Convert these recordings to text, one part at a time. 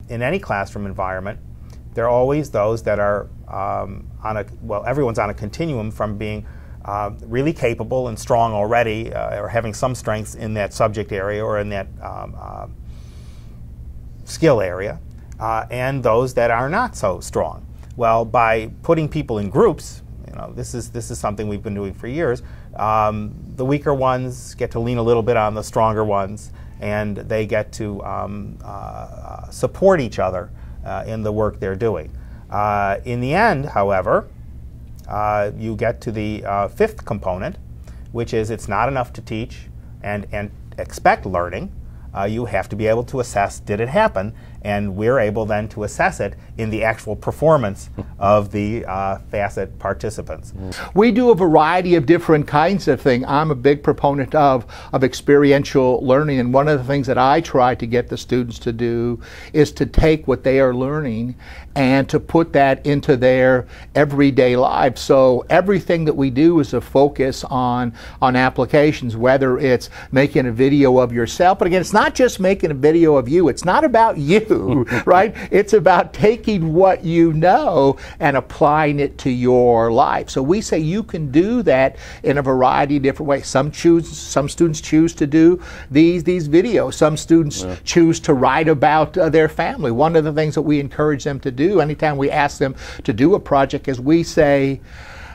in any classroom environment, there are always those that are everyone's on a continuum from being really capable and strong already, or having some strengths in that subject area or in that skill area, and those that are not so strong. Well, by putting people in groups, this is something we've been doing for years. The weaker ones get to lean a little bit on the stronger ones, and they get to support each other in the work they're doing. In the end, however, you get to the fifth component, which is it's not enough to teach and expect learning. You have to be able to assess, did it happen? And we're able then to assess it in the actual performance of the Facet participants. We do a variety of different kinds of things. I'm a big proponent of experiential learning, and one of the things that I try to get the students to do is to take what they are learning and to put that into their everyday life. So everything that we do is a focus on applications, whether it's making a video of yourself, but again, it's not just making a video of you. It's not about you. Right? It's about taking what you know and applying it to your life. So we say you can do that in a variety of different ways. Some students choose to do these videos. Some students choose to write about their family. One of the things that we encourage them to do anytime we ask them to do a project is we say,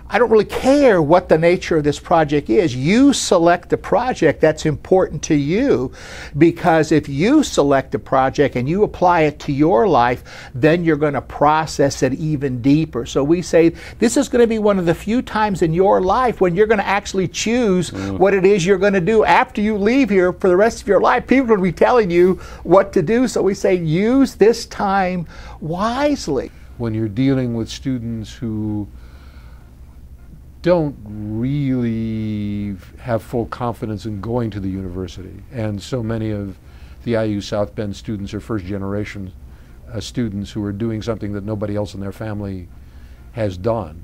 I don't really care what the nature of this project is. You select the project that's important to you, because if you select a project and you apply it to your life, then you're going to process it even deeper. So we say this is going to be one of the few times in your life when you're going to actually choose what it is you're going to do after you leave here for the rest of your life. People are going to be telling you what to do. So we say use this time wisely. When you're dealing with students who don't really have full confidence in going to the university, and so many of the IU South Bend students are first generation students who are doing something that nobody else in their family has done.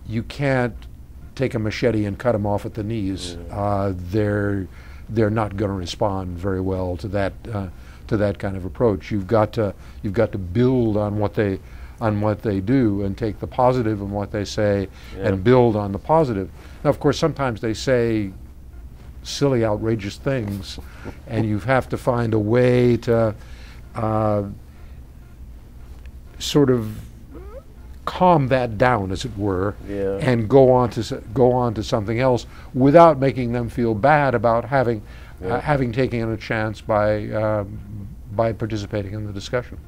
You can't take a machete and cut them off at the knees. They're not going to respond very well to that kind of approach. You've got to build on what they do and take the positive in what they say and build on the positive. Now, of course, sometimes they say silly, outrageous things, and you have to find a way to sort of calm that down, as it were, and go on to something else without making them feel bad about having taken a chance by participating in the discussion.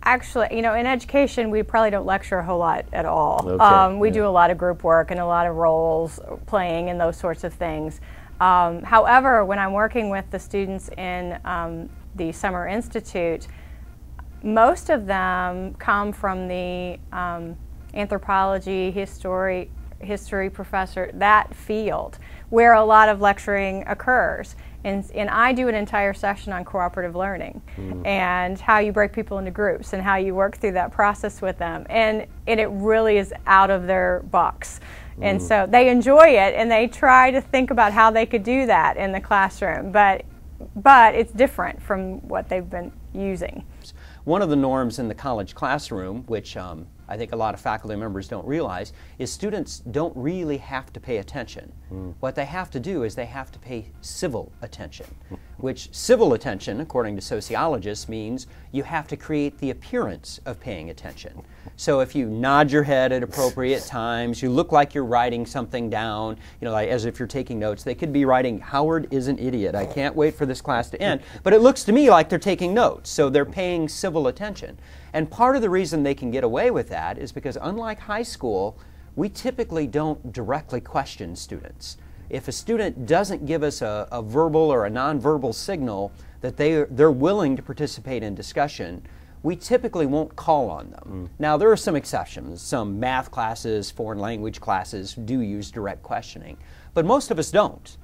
Actually, in education, we probably don't lecture a whole lot at all. Okay. We do a lot of group work and a lot of roles playing and those sorts of things. However, when I'm working with the students in the Summer Institute, most of them come from the anthropology, history professor, that field, where a lot of lecturing occurs. And I do an entire session on cooperative learning and how you break people into groups and how you work through that process with them. And it really is out of their box. And so they enjoy it and they try to think about how they could do that in the classroom. But it's different from what they've been using. One of the norms in the college classroom, which I think a lot of faculty members don't realize, is students don't really have to pay attention. What they have to do is they have to pay civil attention, which civil attention, according to sociologists, means you have to create the appearance of paying attention. So if you nod your head at appropriate times, you look like you're writing something down, like as if you're taking notes. They could be writing, "Howard is an idiot. I can't wait for this class to end." But it looks to me like they're taking notes, so they're paying civil attention. And part of the reason they can get away with that is because, unlike high school, we typically don't directly question students. If a student doesn't give us a verbal or a nonverbal signal that they're willing to participate in discussion, we typically won't call on them. Now, there are some exceptions. Some math classes, foreign language classes do use direct questioning, but most of us don't.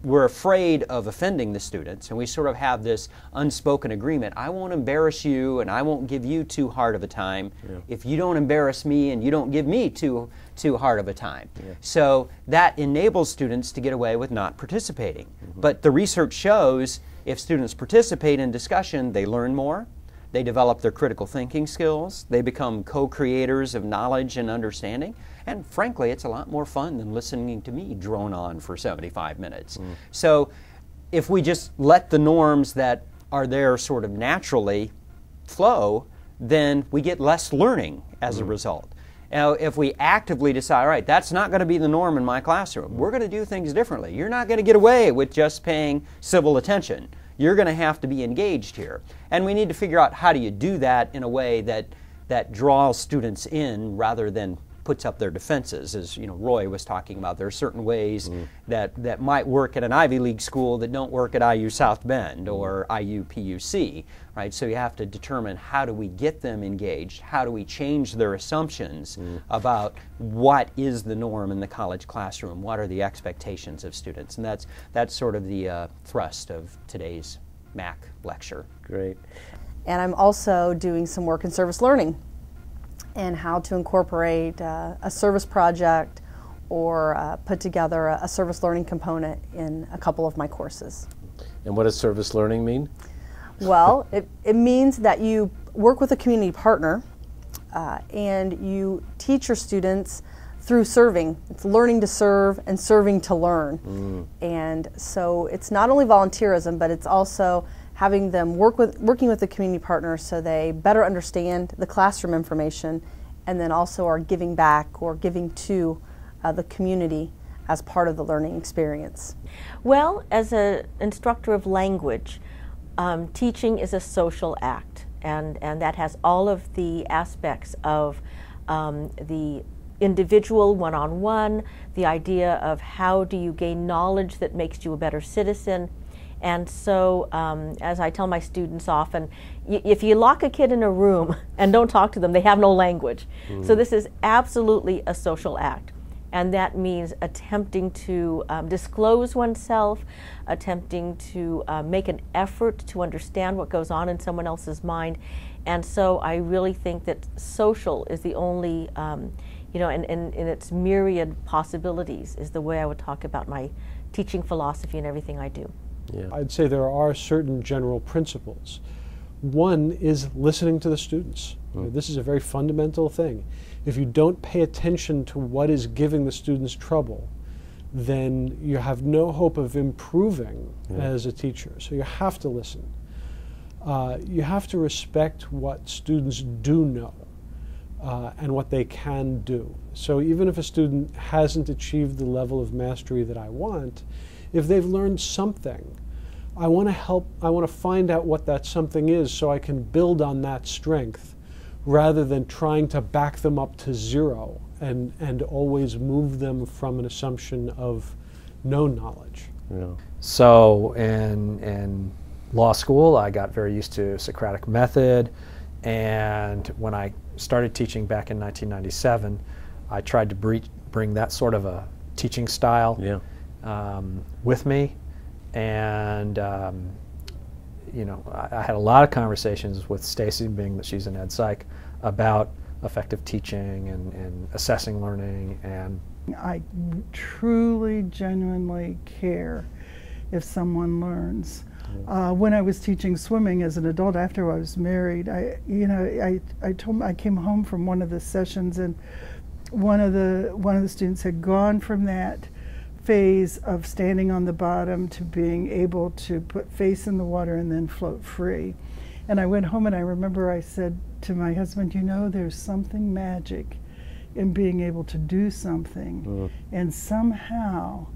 We're afraid of offending the students, and we sort of have this unspoken agreement. I won't embarrass you, and I won't give you too hard of a time if you don't embarrass me and you don't give me too hard of a time. So that enables students to get away with not participating. But the research shows If students participate in discussion, they learn more, they develop their critical thinking skills, they become co-creators of knowledge and understanding, and frankly, it's a lot more fun than listening to me drone on for 75 minutes. So if we just let the norms that are there sort of naturally flow, then we get less learning as a result. Now, if we actively decide, all right, that's not going to be the norm in my classroom, we're going to do things differently. You're not going to get away with just paying civil attention. You're going to have to be engaged here. And we need to figure out how do you do that in a way that draws students in rather than puts up their defenses. As Roy was talking about, there are certain ways that might work at an Ivy League school that don't work at IU South Bend or IU PUC, right? So you have to determine, how do we get them engaged? How do we change their assumptions about what is the norm in the college classroom? What are the expectations of students? And that's sort of the thrust of today's MAC lecture. Great. And I'm also doing some work in service learning and how to incorporate a service project or put together a service learning component in a couple of my courses. And what does service learning mean? Well, it means that you work with a community partner and you teach your students through serving. It's learning to serve and serving to learn. And so it's not only volunteerism, but it's also having them working with the community partners so they better understand the classroom information and then also are giving back or giving to the community as part of the learning experience. Well, as an instructor of language, teaching is a social act, and that has all of the aspects of the individual one-on-one, the idea of how do you gain knowledge that makes you a better citizen. And so, as I tell my students often, if you lock a kid in a room and don't talk to them, they have no language. So this is absolutely a social act. And that means attempting to disclose oneself, attempting to make an effort to understand what goes on in someone else's mind. And so I really think that social is the only, in its myriad possibilities, is the way I would talk about my teaching philosophy and everything I do. Yeah. I'd say there are certain general principles. One is listening to the students. This is a very fundamental thing. If you don't pay attention to what is giving the students trouble, then you have no hope of improving as a teacher. So you have to listen. You have to respect what students do know and what they can do. So even if a student hasn't achieved the level of mastery that I want, if they've learned something, I want to find out what that something is so I can build on that strength rather than trying to back them up to zero and always move them from an assumption of no knowledge. Yeah. So in law school, I got very used to Socratic method, and when I started teaching back in 1997, I tried to bring that sort of a teaching style with me, and I had a lot of conversations with Stacy, being that she's an ed psych, about effective teaching and assessing learning. And I truly, genuinely care if someone learns. When I was teaching swimming as an adult after I was married, I came home from one of the sessions, and one of the students had gone from that phase of standing on the bottom to being able to put face in the water and then float free. And I went home and I remember I said to my husband, there's something magic in being able to do something and somehow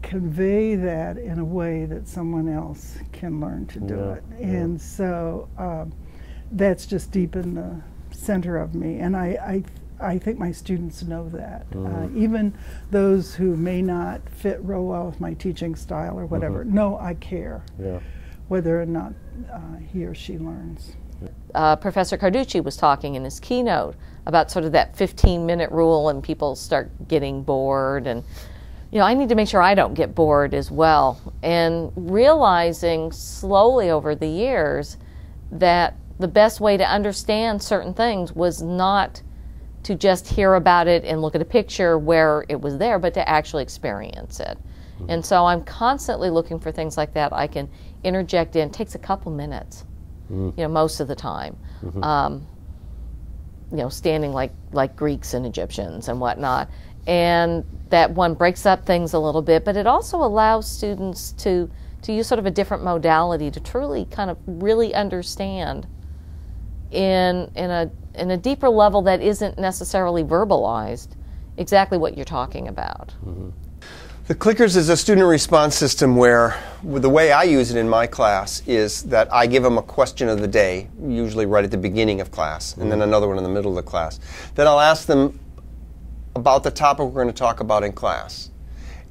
convey that in a way that someone else can learn to do it. And so that's just deep in the center of me. And I think my students know that. Even those who may not fit real well with my teaching style or whatever, know I care whether or not he or she learns. Professor Carducci was talking in his keynote about sort of that 15-minute rule, and people start getting bored, and I need to make sure I don't get bored as well. And realizing slowly over the years that the best way to understand certain things was not to just hear about it and look at a picture where it was there, but to actually experience it. And so I'm constantly looking for things like that I can interject in. It takes a couple minutes, you know, most of the time. You know, standing like Greeks and Egyptians and whatnot. And that one breaks up things a little bit, but it also allows students to use sort of a different modality to truly kind of really understand in a deeper level that isn't necessarily verbalized exactly what you're talking about. The clickers is a student response system where the way I use it in my class is that I give them a question of the day, usually right at the beginning of class, and then another one in the middle of the class. Then I'll ask them about the topic we're going to talk about in class.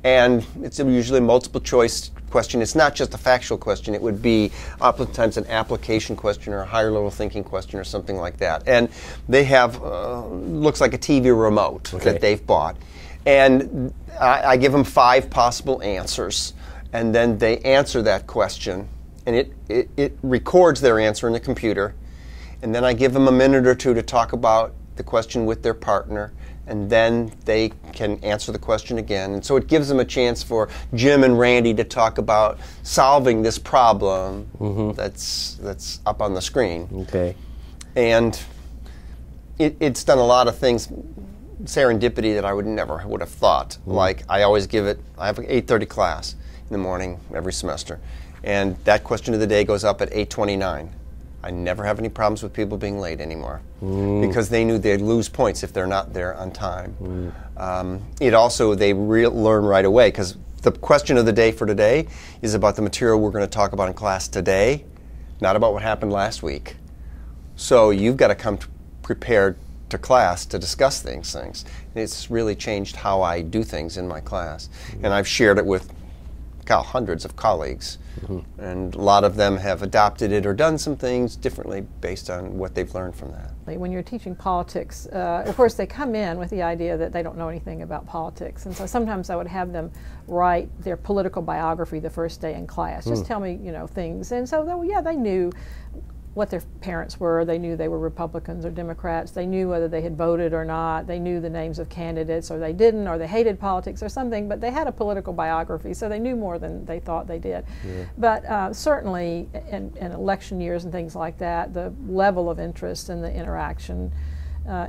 And it's usually a multiple choice question. It's not just a factual question. It would be oftentimes an application question or a higher level thinking question or something like that. And they have, looks like a TV remote that they've bought. And I give them 5 possible answers. And then they answer that question. And it records their answer in the computer. And then I give them a minute or two to talk about the question with their partner. And then they can answer the question again. And so it gives them a chance for Jim and Randy to talk about solving this problem that's up on the screen. Okay. And it's done a lot of things, serendipity, that I would have thought. Like I always give it, I have an 8:30 class in the morning every semester. And that question of the day goes up at 8:29. I never have any problems with people being late anymore because they knew they'd lose points if they're not there on time. It also, they learn right away because the question of the day for today is about the material we're going to talk about in class today, not about what happened last week. So you've got to come prepared to class to discuss things. And it's really changed how I do things in my class. And I've shared it with hundreds of colleagues. And a lot of them have adopted it or done some things differently based on what they've learned from that. When you're teaching politics, of course they come in with the idea that they don't know anything about politics, and so sometimes I would have them write their political biography the first day in class. Just tell me, you know, things. And so, yeah, they knew what their parents were. They knew they were Republicans or Democrats. They knew whether they had voted or not. They knew the names of candidates, or they didn't, or they hated politics or something, but they had a political biography, so they knew more than they thought they did. But certainly in election years and things like that, the level of interest and the interaction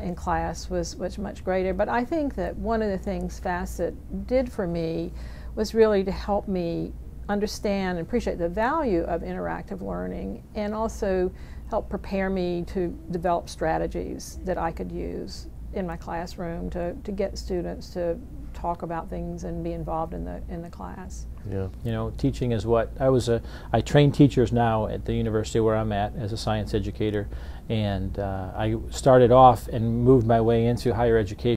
in class was much greater. But I think that one of the things Facet did for me was really to help me understand and appreciate the value of interactive learning, and also help prepare me to develop strategies that I could use in my classroom to get students to talk about things and be involved in the class. Yeah. You know, teaching is what I train teachers now at the university where I'm at as a science educator, and I started off and moved my way into higher education